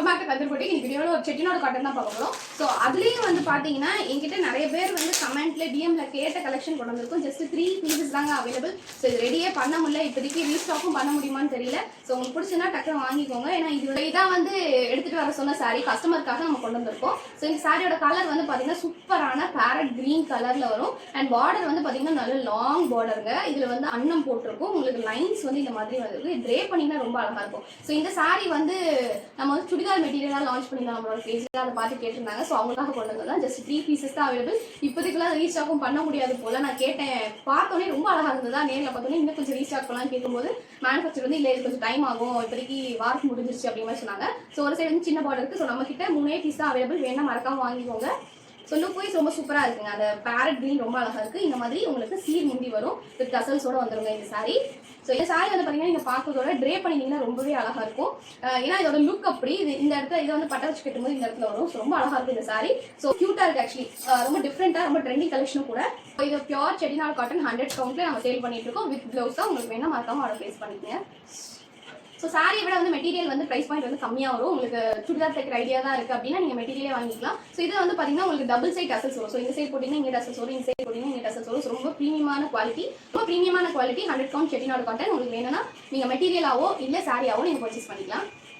Welcome back to கதிர் போட்டி. இன்னைக்கு வீடியோவில் ஒரு செட்டிநாடு காட்டன் தான் பார்க்க போகிறோம். ஸோ அதுலேயும் வந்து பார்த்தீங்கன்னா என்கிட்ட நிறைய பேர் வந்து கமெண்ட்ல டிஎம்ல கேட்ட கலெக்ஷன் கொண்டு வந்திருக்கும். ஜஸ்ட் 3 பீசஸ் தாங்க அவைலபிள். ஸோ இது ரெடியே பண்ண முடியல, இப்போதைக்கு ரீஸ்டாக்கும் பண்ண முடியுமான்னு தெரியல. ஸோ உங்களுக்கு பிடிச்சுன்னா டக்குனு வாங்கிக்கோங்க. ஏன்னா இதான் வந்து எடுத்துகிட்டு வர சொன்ன சாரீ கஸ்டமருக்காக நம்ம கொண்டு வந்திருக்கோம். ஸோ இந்த சாரியோட கலர் வந்து பார்த்தீங்கன்னா சூப்பரான பேரட் கிரீன் கலரில் வரும். அண்ட் பார்டர் வந்து பார்த்தீங்கன்னா நல்ல லாங் பார்டருங்க. இதில் வந்து அன்னம் போட்டிருக்கும். உங்களுக்கு லைன்ஸ் வந்து இந்த மாதிரி வந்து ட்ரே பண்ணிங்கன்னா ரொம்ப அழகாக இருக்கும். ஸோ இந்த சாரீ வந்து நம்ம வந்து சுடிதார் மெட்டீரியலாக லான்ச் பண்ணிடலாம் நம்மளோட பேஜில். அதை பார்த்து கேட்டிருந்தாங்க. ஸோ அவங்களுக்காக கொண்டு வந்தது தான். ஜஸ்ட் 3 பீசஸ் தான் அவைலபிள். இப்போதைக்குலாம் ரீஸ்டாக்கும் பண்ண முடியாது போல். நான் கேட்டேன், பார்த்தோன்னே ரொம்ப அழகாக இருந்ததா. நேரில் பார்த்தோன்னே இன்னும் கொஞ்சம் ரீஸ்டாக் பண்ணலாம் கேட்கும்போது மேனுஃபேக்சர் வந்து இல்லை இது கொஞ்சம் டைம் ஆகும், இப்போதைக்கு வார்க் முடிஞ்சிருச்சு அப்படிங்கிற மாதிரி சொன்னாங்க. ஸோ ஒரு சைடு வந்து சின்ன பார்டர் இருக்குது. ஸோ நம்ம கிட்ட 3 பீஸ் தான் அவைலபிள். வேணா மறக்காம வாங்கிக்கோங்க. ஸோ லுக் வைஸ் ரொம்ப சூப்பராக இருக்குங்க. அந்த பேரட் கிரீன் ரொம்ப அழகாக இருக்குது. இந்த மாதிரி உங்களுக்கு சீர் முந்தி வரும் வித் கசல்ஸோடு வந்துருங்க இந்த சாரீ. ஸோ இந்த சாரீ வந்து பார்த்தீங்கன்னா நீங்கள் பார்க்கறதோட ட்ரே பண்ணிங்கன்னா ரொம்பவே அழகாக இருக்கும். ஏன்னா இதோட லுக் அப்படி இந்த இடத்துல இதை வந்து பட்ட வச்சு கட்டும்போது இந்த இடத்துல வரும். ஸோ ரொம்ப அழகாக இருக்குது இந்த சாரீ. ஸோ க்யூட்டாக இருக்குது ஆக்சுவலி. ரொம்ப டிஃப்ரெண்ட்டாக ரொம்ப ட்ரெண்டிங் கலெக்ஷனும் கூட. இது பியூர் செட்டிநாடு காட்டன் 100 கவுண்ட்ல நம்ம சேல் பண்ணிட்டு இருக்கோம். வித் ப்ளவுஸ் தான். உங்களுக்கு வேணா மறக்காம ஆர்டர் ப்ளேஸ் பண்ணிக்கங்க. ஸோ சாரியை விட வந்து மெட்டீரியல் வந்து ப்ரைஸ் பாயிண்ட் வந்து கம்மியாக வரும். உங்களுக்கு சுடிதார் தைக்கிற ஐடியா தான் இருக்குது அப்படின்னா நீங்கள் மெட்டீரியலே வாங்கிக்கலாம். ஸோ இது வந்து பார்த்தீங்கன்னா உங்களுக்கு டபுள் சைட் டசல்ஸ் வரும். ஸோ இந்த சைட் போட்டிங்கன்னா இங்கே டசல்ஸ் வரும், இந்த சைட் போட்டிங்கன்னா இங்கே டசல்ஸ் வரும். ஸோ ரொம்ப ப்ரீமியமான குவாலிட்டி 100 கவுண்ட் செட்டிநாடு காட்டன். உங்களுக்கு வேணும்னா நீங்கள் மெட்டீரியலாவோ இல்லை சாரியாவோ நீங்கள் பர்ச்சேஸ் பண்ணிக்கலாம்.